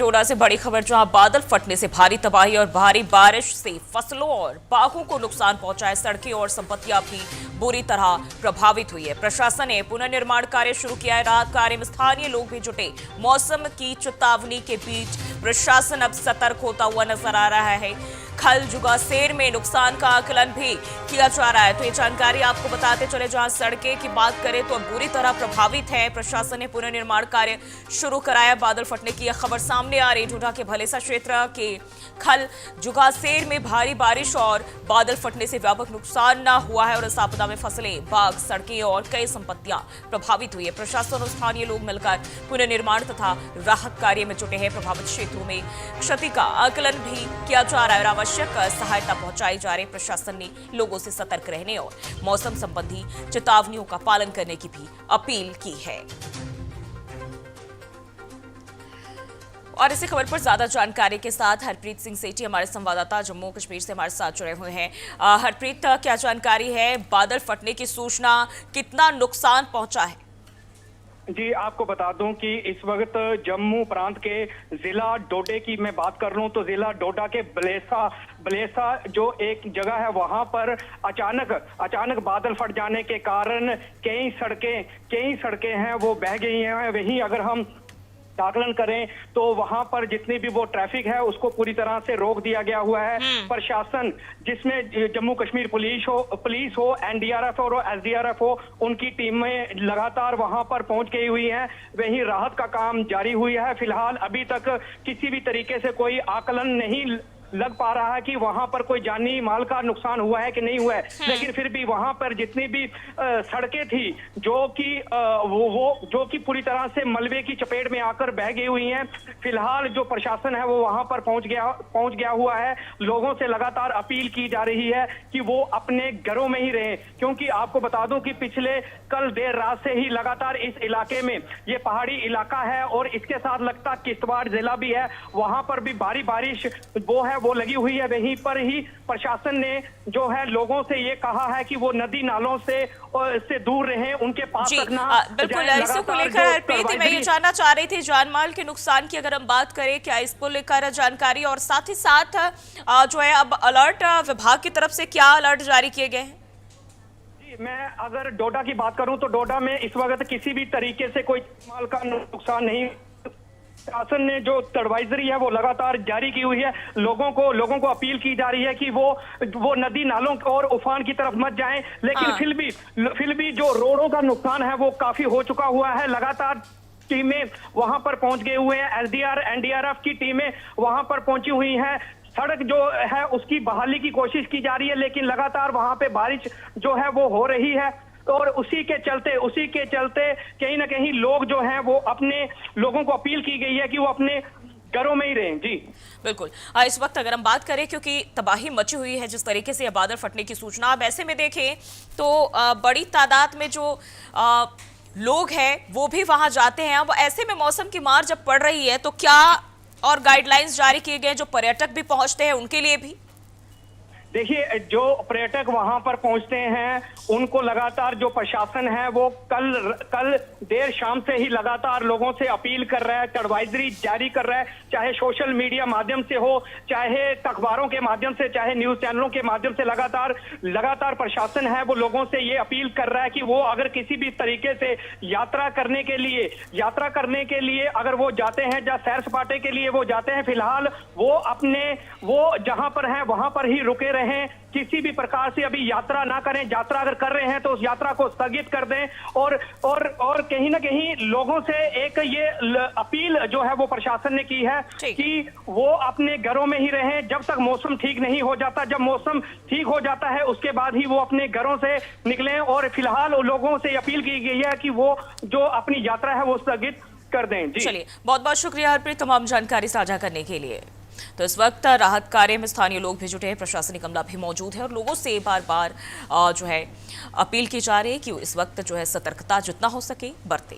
डोडा से बड़ी खबर, जहां बादल फटने से भारी तबाही और भारी बारिश से फसलों और बागों को नुकसान पहुंचा है। सड़कें और संपत्तियां भी बुरी तरह प्रभावित हुई है। प्रशासन ने पुनर्निर्माण कार्य शुरू किया है। राहत कार्य में स्थानीय लोग भी जुटे। मौसम की चेतावनी के बीच प्रशासन अब सतर्क होता हुआ नजर आ रहा है। खल जुगासेर में नुकसान का आकलन भी किया जा रहा है। तो ये जानकारी आपको बताते चले। जहां सड़कें की बात करें तो बुरी तरह प्रभावित है। प्रशासन ने पुनर्निर्माण कार्य शुरू कराया। बादल फटने की यह खबर सामने आ रही। डोडा के भलेसा क्षेत्र के खल जुगासेर में भारी बारिश और बादल फटने से व्यापक नुकसान न हुआ है और इस आपदा में फसलें, बाग, सड़कें और कई संपत्तियां प्रभावित हुई है। प्रशासन और स्थानीय लोग मिलकर पुनर्निर्माण तथा राहत कार्य में जुटे हैं। प्रभावित क्षेत्रों में क्षति का आकलन भी किया जा रहा है और आवश्यक सहायता पहुंचाई जा रही। प्रशासन ने लोगों से सतर्क रहने और मौसम संबंधी चेतावनियों का पालन करने की भी अपील की है। और इसी खबर पर ज्यादा जानकारी के साथ हरप्रीत सिंह सेठी हमारे संवाददाता जम्मू कश्मीर से हमारे साथ जुड़े हुए हैं। हरप्रीत, क्या जानकारी है? बादल फटने की सूचना, कितना नुकसान पहुंचा है? जी, आपको बता दूं कि इस वक्त जम्मू प्रांत के जिला डोडे की मैं बात कर रहा हूं तो जिला डोडा के बलेसा जो एक जगह है वहां पर अचानक बादल फट जाने के कारण कई सड़कें हैं वो बह गई हैं। वहीं अगर हम आकलन करें तो वहां पर जितनी भी वो ट्रैफिक है उसको पूरी तरह से रोक दिया गया हुआ है। प्रशासन, जिसमें जम्मू कश्मीर पुलिस हो, एनडीआरएफ और एसडीआरएफ हो, उनकी टीमें लगातार वहां पर पहुंच गई हुई हैं। वहीं राहत का काम जारी हुई है। फिलहाल अभी तक किसी भी तरीके से कोई आकलन नहीं लग पा रहा है कि वहां पर कोई जानी माल का नुकसान हुआ है कि नहीं हुआ है, लेकिन फिर भी वहां पर जितनी भी सड़कें थी जो कि पूरी तरह से मलबे की चपेट में आकर बह गई हुई हैं। फिलहाल जो प्रशासन है वो वहां पर पहुंच गया हुआ है। लोगों से लगातार अपील की जा रही है कि वो अपने घरों में ही रहें, क्योंकि आपको बता दूं कि पिछले कल देर रात से ही लगातार इस इलाके में, ये पहाड़ी इलाका है और इसके साथ लगता किश्तवाड़ जिला भी है, वहां पर भी भारी बारिश वो लगी हुई है। वहीं पर ही प्रशासन ने जो है लोगों से ये कहा है कि वो नदी नालों से दूर रहें, उनके पास रखना। बिल्कुल, इसको को लेकर प्रीति मैं ये जानना चाह रही थी, जान माल के नुकसान की अगर हम बात करें, क्या इसको लेकर जानकारी और साथ ही साथ जो है अब अलर्ट विभाग की तरफ से क्या अलर्ट जारी किए गए हैं? मैं अगर डोडा की बात करूं तो डोडा में इस वक्त किसी भी तरीके से कोई माल का नुकसान नहीं। शासन ने जो एडवाइजरी है वो लगातार जारी की हुई है। लोगों को अपील की जा रही है कि वो नदी नालों और उफान की तरफ मत जाएं, लेकिन फिर भी जो रोडों का नुकसान है वो काफी हो चुका हुआ है। लगातार टीमें वहां पर पहुंच गई हुए हैं। एनडीआरएफ की टीमें वहां पर पहुंची हुई हैं। सड़क जो है उसकी बहाली की कोशिश की जा रही है, लेकिन लगातार वहां पे बारिश जो है वो हो रही है और उसी के चलते कहीं ना कहीं लोग जो हैं वो अपने लोगों को अपील की गई है कि वो अपने घरों में ही रहें। जी बिल्कुल, इस वक्त अगर हम बात करें, क्योंकि तबाही मची हुई है जिस तरीके से बादल फटने की सूचना, अब ऐसे में देखें तो बड़ी तादाद में जो लोग हैं वो भी वहां जाते हैं। अब ऐसे में मौसम की मार जब पड़ रही है तो क्या और गाइडलाइंस जारी किए गए जो पर्यटक भी पहुंचते हैं उनके लिए भी? देखिए, जो पर्यटक वहां पर पहुंचते हैं उनको लगातार जो प्रशासन है वो कल देर शाम से ही लगातार लोगों से अपील कर रहा है, एडवाइजरी जारी कर रहा है, चाहे सोशल मीडिया माध्यम से हो, चाहे अखबारों के माध्यम से, चाहे न्यूज चैनलों के माध्यम से लगातार प्रशासन है वो लोगों से ये अपील कर रहा है कि वो अगर किसी भी तरीके से यात्रा करने के लिए अगर वो जाते हैं या सैर सपाटे के लिए वो जाते हैं, फिलहाल वो जहां पर हैं वहां पर ही रुके रहें। किसी भी प्रकार से अभी यात्रा ना करें। यात्रा अगर कर रहे हैं तो उस यात्रा को स्थगित कर दें और कहीं ना कहीं लोगों से एक ये अपील जो है वो प्रशासन ने की है कि वो अपने घरों में ही रहें जब तक मौसम ठीक नहीं हो जाता। जब मौसम ठीक हो जाता है उसके बाद ही वो अपने घरों से निकलें और फिलहाल लोगों से अपील की गई है कि वो जो अपनी यात्रा है वो स्थगित कर दें। जी चलिए, बहुत बहुत शुक्रिया हरप्रीत तमाम जानकारी साझा करने के लिए। तो इस वक्त राहत कार्य में स्थानीय लोग भी जुटे हैं, प्रशासनिक अमला भी मौजूद है और लोगों से बार बार जो है अपील की जा रही है कि इस वक्त जो है सतर्कता जितना हो सके बरतें।